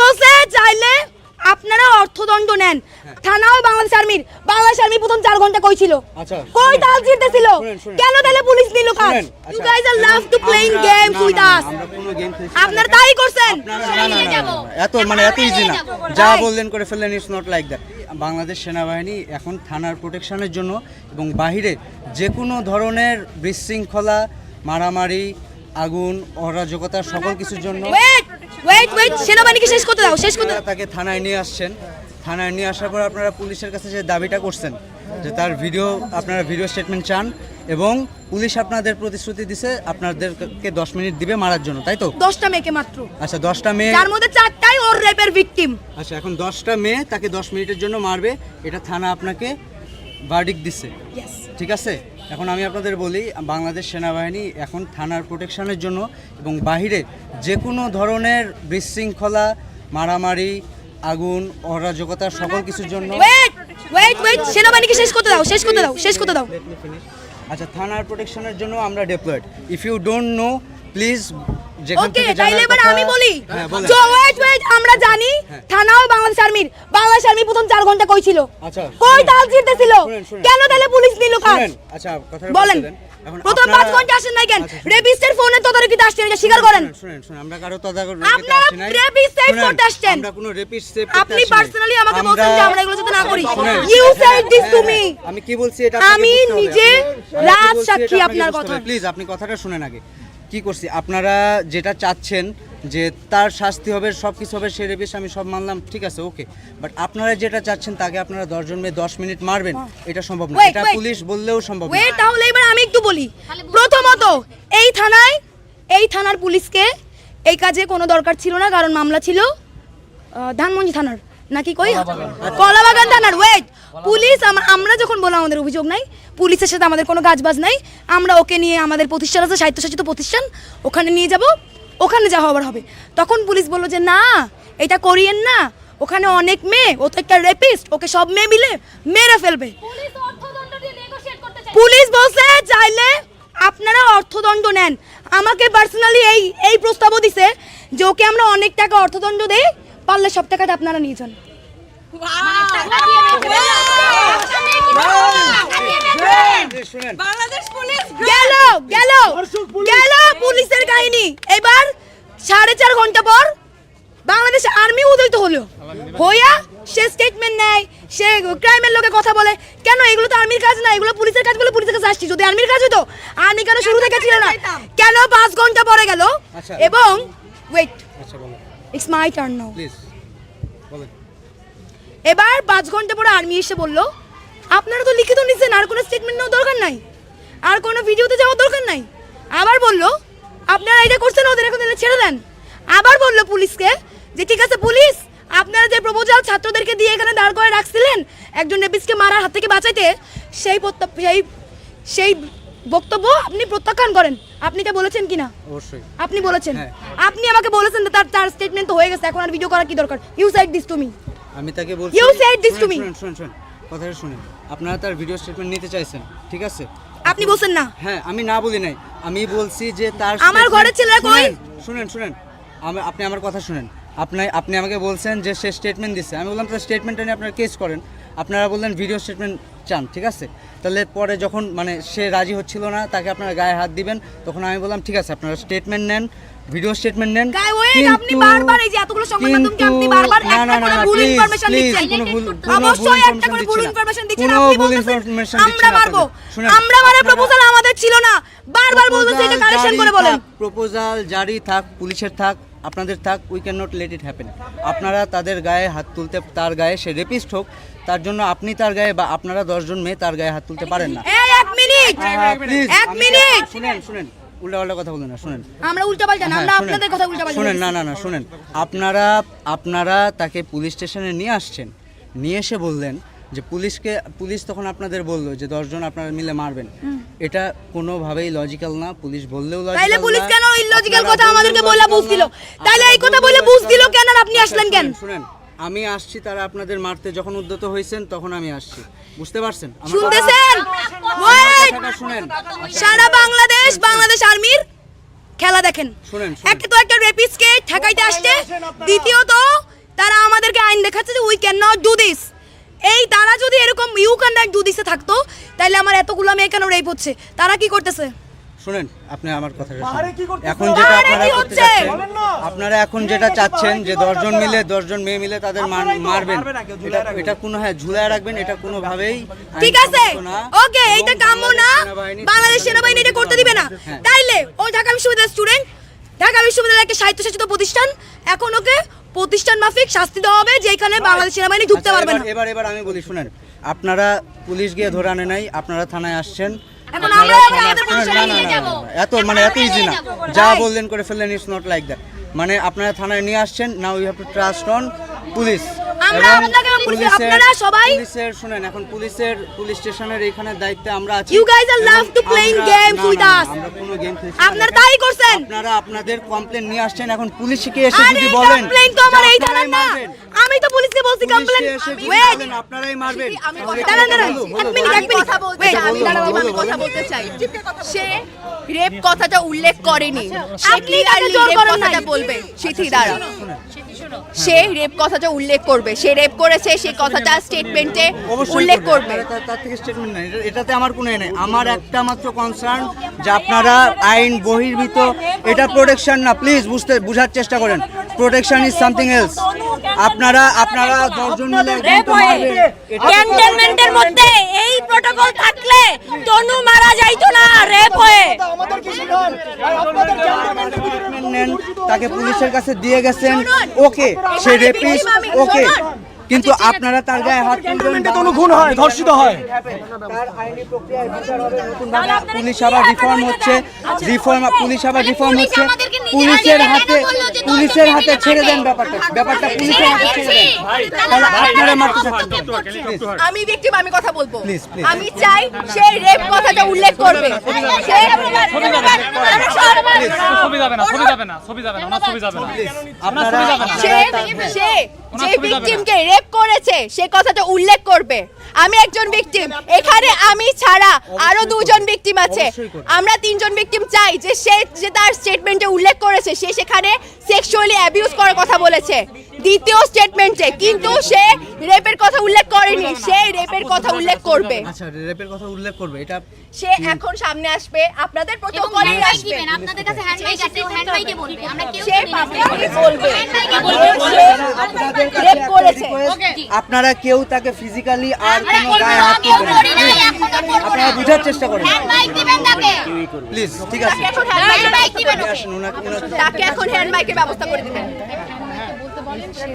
বলছে চাইলে আপনারা অর্থদণ্ড নেন। থানাও বাংলাদেশ আর্মি প্রথম 4 ঘন্টা কই ছিল? আচ্ছা কই তাল জিততেছিল? কেন তাহলে পুলিশ নিল কাজ? You guys are love to playing games with us. আমরা কোনো গেম খেলছি আপনারা তাই করছেন। এত ইজি না, যা বললেন করে ফেললেন। It's not like that. Bangladesh সেনাবাহিনী এখন থানার প্রোটেকশনের জন্য এবং বাহিরে যে কোনো ধরনের বিশৃঙ্খলা, মারামারি, আগুন, অরাজকতা সকল কিছুর জন্য ওয়েট সেনাবাহিনীকে শেষ করতে দাও, শেষ করতে দাও। তাকে থানায় নিয়ে আসছেন। থানায় নিয়ে আসার পর আপনারা পুলিশের কাছে যে দাবিটা করছেন যে তার আপনারা ভিডিও স্টেটমেন্ট চান এবং পুলিশ আপনাদের প্রতিশ্রুতি দিছে আপনাদেরকে 10 মিনিট দিবে মারার জন্য, তাই তো? 10টা মেয়েকে মাত্র। আচ্ছা 10টা মেয়ে, তার মধ্যে 4টাই ওর রেপের ভিকটিম। আচ্ছা এখন 10টা মেয়ে তাকে 10 মিনিটের জন্য মারবে, এটা থানা আপনাকে ভার্ডিক্ট দিছে, ঠিক আছে? এখন আমি আপনাদের বলি, বাংলাদেশ সেনাবাহিনী এখন থানার প্রোটেকশনের জন্য এবং বাহিরে যে কোনো ধরনের বিশৃঙ্খলা, মারামারি, আগুন, অরাজকতা সকল কিছুর জন্য ওয়েট সেনাবাহিনীকে শেষ করতে দাও, শেষ করতে দাও, শেষ করতে দাও। আচ্ছা থানার প্রোটেকশনের জন্য আমরা deployed. If you don't know please okay, তাইলে এবার আমি বলি। হ্যাঁ বলেন। ওয়েট আমরা জানি থানাও বাংলাদেশ আর্মি প্রথম 4 ঘন্টা কই ছিল? আচ্ছা কই তাল জিততেছিল? কেন তাহলে পুলিশ নিল কাজ? আচ্ছা কথাটা বলেন। প্রথম 5 ঘন্টা আসেন নাই কেন? রেপিস্টের ফোনে তদারকিতে আসছেন, এটা স্বীকার করেন। শুনেন আমরা কারো তদারকিতে আপনারা আসি নাই। রেপিস্ট সেভ করতে আসছেন। আমরা কোনো রেপিস্ট সেভ করতে আসি আপনি নাই। পার্সোনালি আমাকে বলছেন যে আমরা এগুলো যাতে না করি। শুনেন, you said this to me. আমি কি বলছি এটা আমি নিজে রাজ সাক্ষী আপনার কথা। প্লিজ আপনি কথাটা শুনেন আগে। কি করছি, আপনারা যেটা চাচ্ছেন যে তার শাস্তি হবে, সব কিছু হবে, সে রেপিস্ট, আমি সব মানলাম, ঠিক আছে ওকে। বাট আপনারা যেটা চাচ্ছেন তাকে আপনারা 10 জন মেয়ে 10 মিনিট মারবেন, এটা সম্ভব না। এটা পুলিশ বললেও সম্ভব না। ওয়েট, তাহলে এবার আমি একটু বলি। প্রথমত এই থানার পুলিশকে এই কাজে কোনো দরকার ছিল না, কারণ মামলা ছিল ধানমন্ডি থানার নাকি কই কলাবাগান থানার। ওয়েট, পুলিশ আমরা যখন বললাম আমাদের অভিযোগ নাই, পুলিশের সাথে আমাদের কোনো কাজবাজ নাই, আমরা ওকে নিয়ে আমাদের প্রতিষ্ঠান আছে, স্বায়ত্তশাসিত প্রতিষ্ঠান, ওখানে নিয়ে যাব, ওখানে যা হবার হবে। তখন পুলিশ বলল যে না এটা করিয়েন না, ওখানে অনেক মেয়ে, ও তো একটা রেপিস্ট, ওকে সব মেয়ে মিলে মেরে ফেলবে। পুলিশ বলছে চাইলে আপনারা অর্থদণ্ড নেন। আমাকে পার্সোনালি এই প্রস্তাবও দিছে যে ওকে আমরা অনেক টাকা অর্থদণ্ড দেই, পারলে সব টাকাটা আপনারা নিয়ে যান। গেল পুলিশের কাহিনী। এবার 4.5 ঘন্টা পর বাংলাদেশ আর্মি উদয়িত হলো, হইয়া সে স্টেটমেন্ট নেয়, সে ক্রাইমের লোকে কথা বলে। কেন? এগুলো তো আর্মির কাজ না, এগুলো পুলিশের কাজ বলে পুলিশের কাছে আসছি। যদি আর্মির কাজ হতো, আর্মি কেন শুরু থেকে ছিল না? কেন 5 ঘন্টা পরে গেল? এবং wait, it's my turn now. এবার 5 ঘন্টা পরে আর্মি এসে বলল আপনারা তো লিখিত নিছেন, আর কোনো স্টেটমেন্ট নেওয়ার দরকার নাই, আর কোনো ভিডিওতে যাওয়ার দরকার নাই। আবার বলল আপনারা এটা করছেন, ওদের এখন ছেড়ে দেন। আবার বলল পুলিশকে যে ঠিক আছে পুলিশ, আপনারা যে প্রপোজাল ছাত্রদেরকে দিয়ে এখানে দাঁড় করে রাখছিলেন একজন রেপিস্টকে মারার হাত থেকে বাঁচাইতে, সেই বক্তব্য আপনি প্রত্যাখ্যান করেন। আপনি এটা বলেছেন কিনা? অবশ্যই আপনি বলেছেন। আপনি আমাকে বলেছেন তার স্টেটমেন্ট তো হয়ে গেছে, এখন আর ভিডিও করার কি দরকার? You said this to me. আমি তাকে বলছি, you said this to me. শুনুন কথাটা শুনুন। আপনারা তার ভিডিও স্টেটমেন্ট নিতে চাইছেন, ঠিক আছে? আপনি বলছেন না। হ্যাঁ আমি না বলি নাই, আমি বলছি যে তার আমার ঘরের ছেলেরা কই? শুনেন আপনি আমার কথা শুনেন। আপনি আমাকে বলছেন যে সে স্টেটমেন্ট দিচ্ছে, আমি বললাম তার স্টেটমেন্টটা নিয়ে আপনারা কেস করেন। আপনারা বললেন ভিডিও স্টেটমেন্ট চান, ঠিক আছে? তাহলে পরে যখন সে রাজি হচ্ছিল না, তাকে আপনারা গায়ে হাত দিবেন, তখন আমি বললাম ঠিক আছে আপনারা স্টেটমেন্ট নেন, ভিডিও স্টেটমেন্ট নেন। আপনি বারবার এই যে এতগুলো সংবাদ মাধ্যমকে আপনি বারবার একটা করে ভুল ইনফরমেশন দিচ্ছেন। অবশ্যই একটা করে ভুল ইনফরমেশন দিচ্ছেন। আপনি বলছেন আমরা মারবো, আমরা মারার প্রপোজাল আমাদের ছিল না, বারবার বলতেছে এটা কারেকশন করে বলেন। প্রপোজাল জারি থাক, পুলিশের থাক, আপনাদের থাক, we can not let it happen. আপনারা তাদের গায়ে হাত তুলতে, তার গায়ে সে রেপিস্ট হোক, তার জন্য আপনি তার গায়ে বা আপনারা 10 জন মেয়ে তার গায়ে হাত তুলতে পারেন না। এই এক মিনিট, শুনেন উল্টাপাল্টা কথা বলবেন না। শুনেন, আমরা উল্টাপাল্টা না, আমরা আপনাদের কথা উল্টাপাল্টা। শুনেন না শুনেন। আপনারা তাকে পুলিশ স্টেশনে নিয়ে আসছেন, নিয়ে এসে বললেন যে পুলিশ তখন আপনাদের বললো যে 10 জন আপনারা মিলে মারবেন। এটা কোনোভাবেই লজিক্যাল না। পুলিশ বললেও লজিক্যাল না। তাইলে পুলিশ কেন ইলজিক্যাল কথা আমাদেরকে বলে বুঝ দিল? তাইলে এই কথা বলে বুঝ দিল কেন? আর আপনি আসলেন কেন? শুনেন, আমি আসছি তারা আপনাদের মারতে যখন উদ্যত হয়েছেন তখন আমি আসছি, বুঝতে পারছেন? শুনতেছেন? শুনেন, সারা বাংলাদেশ আর্মির খেলা দেখেন। শুনেন, একটা তো একটা রেপিস্টকে ঠেকাইতে আসছে, দ্বিতীয়ত দেখাচ্ছে যে we can not do this. এই তারা যদি এরকম ইউ ক্যান নট ডু দিসে থাকতো তাহলে আমার এতগুলো মেয়ে কেন রেপ হচ্ছে? তারা কি করতেছে? শুনেন, আপনি আমার কথাটা শুনুন। এখন যেটা আপনারা করতে চাচ্ছেন, আপনারা এখন যেটা চাচ্ছেন যে 10 জন মিলে 10 জন মেয়ে মিলে তাদের মারবেন, এটা কোনো ঝুলায় রাখবেন, এটা কোনোভাবেই ঠিক আছে, ওকে, এইটা কাম্য না। বাংলাদেশ সেনাবাহিনী এটা করতে দিবে না। তাইলে ও ঢাকা বিশ্ববিদ্যালয়ের স্টুডেন্ট, ঢাকা বিশ্ববিদ্যালয় একটা স্বায়ত্তশাসিত প্রতিষ্ঠান, এখন ওকে প্রতিষ্ঠান মাফিক শাস্তি দেওয়া হবে যেখানে বাংলাদেশ সেনাবাহিনী ঢুকতে পারবে না। এবার আমি বলি, শুনেন, আপনারা পুলিশ গিয়ে ধরে আনে নাই, আপনারা থানায় আসছেন। এখন আমরা আমাদের প্রতিষ্ঠানে নিয়ে যাব। এত ইজি না, যা বললেন করে ফেললেন, ইটস নট লাইক দ্যাট। মানে আপনারা থানায় নিয়ে আসছেন, now you have to trust on police. আমরা আপনাকে আপনারা সবাই পুলিশের শুনেন, এখন পুলিশ স্টেশনের এখানে দায়িত্বে আমরা আছি। You guys are love to playing games with us. আমরা কোনো গেম খেলছি না। আপনারা তাই করছেন। আপনারা আপনাদের কমপ্লেইন নিয়ে আসছেন, এখন পুলিশকে এসে যদি বলেন কমপ্লেইন তো আমার এই থানার না, আমি তো পুলিশকে বলছি কমপ্লেইন। ওয়েট, আপনারাই মারবেন। দাঁড়ান, এক মিনিট কথা বলতে চাই, আমি কথা বলতে চাই। সে রেপ কথাটা উল্লেখ করেনি, আপনি কাকে জোর করেন নাই? কথাটা বলবে সিথি দ্বারা সে রেপ কথাটা উল্লেখ করবে, সে রেপ করেছে সেই কথাটা স্টেটমেন্টে উল্লেখ করবে। তার থেকে স্টেটমেন্ট নাই, এটাতে আমার কোনো নেই। আমার একটা মাত্র কনসার্ন যে আপনারা আইন বহির্ভূত, এটা প্রোটেকশন না, প্লিজ বুঝার চেষ্টা করেন। Protection is something else. আপনারা 10 জন মিলে ক্যান্টনমেন্টের মধ্যে এই প্রটোকল থাকলে তনু মারা যাইতো না রেপ হয়ে। নেন, তাকে পুলিশের কাছে দিয়ে গেছেন, ওকে, সে রেপিস্ট, ওকে, কিন্তু আপনারা তার গায়ে হাত তুলবেন, কোনো খুন হয়, ধর্ষিত হয়। তার আইনি প্রক্রিয়ায় বিচার হবে নতুনভাবে। পুলিশ আবার রিফর্ম হচ্ছে, পুলিশ আবার রিফর্ম হচ্ছে। পুলিশের হাতে ছেড়ে দেন ব্যাপারটা পুলিশের হাতে ছেড়ে দেন। তাহলে আপনারা মারতে চাচ্ছেন। আমি ভিকটিম, আমি কথা বলবো। Please. আমি চাই সে রেপ কথাটা উল্লেখ করবে। সে সে যে ভিকটিমকে রেপ করেছে সে কথাটা উল্লেখ করবে। আমি একজন ভিকটিম, এখানে আমি ছাড়া আরো 2 জন ভিকটিম আছে। আমরা 3 জন ভিকটিম চাই যে সে যে তার স্টেটমেন্টে উল্লেখ করেছে সে সেখানে সেক্সুয়ালি অ্যাবিউজ করার কথা বলেছে দ্বিতীয় স্টেটমেন্টে, কিন্তু সে রেপের কথা উল্লেখ করেনি। সে রেপের কথা উল্লেখ করবে। আচ্ছা, রেপের কথা উল্লেখ করবে, এটা সে এখন সামনে আসবে, আপনাদের প্রটোকলে আসবে, আপনাদের কাছে হ্যান্ডমাইক আছে, হ্যান্ডমাইকে বলবে। আমরা কেউ সে পাবলিকলি বলবে আপনাদের রেপ করেছে। আপনারা কেউ তাকে ফিজিক্যালি আর কোনো গায়ে হাত তুলবেন না। আপনারা বুঝার চেষ্টা করেন, হ্যান্ডমাইক দিবেন তাকে, প্লিজ। ঠিক আছে, তাকে এখন হ্যান্ডমাইকের হ্যান্ডমাইক দিবেন। তাকে এখন হ্যান্ডমাইকের ব্যবস্থা করে দিবেন।